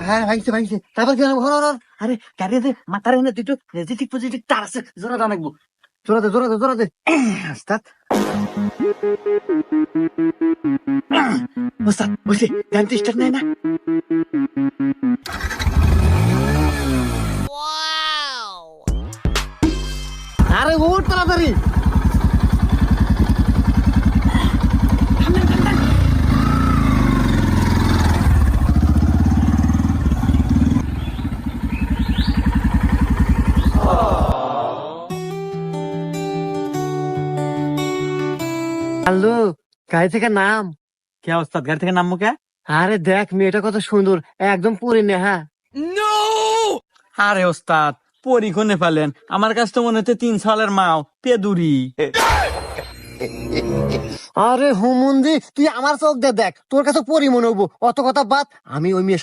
হ্যাঁ ভাইছে ভাইছে, তারপর কি হলো? আরে গাড়িতে মাথার এনে দুটো নেগেটিভ পজিটিভ তার আছে, জোরা দাও নাকবো, জোরা দে ওস্তাদ। ওস্তাদ বসে গান তো স্টার্ট নেয় না। আরে ওঠ তাড়াতাড়ি। হ্যালো, গাড়ি থেকে নাম। কে ওস্তাদ, গাড়ি থেকে নামবো কে? আরে দেখ মেয়েটা কত সুন্দর, একদম পরি নেহা। আরে ওস্তাদ, পরি কোনে পেলেন? আমার কাছে তো মনে হচ্ছে 3 সালের মাও পেদুরি। আরে হুমুন্দি, তুই আমার চোখ দিয়ে দেখ, তোর কাছে পরি মনে হবো। অত কথা বাদ, আমি ওই মেয়ে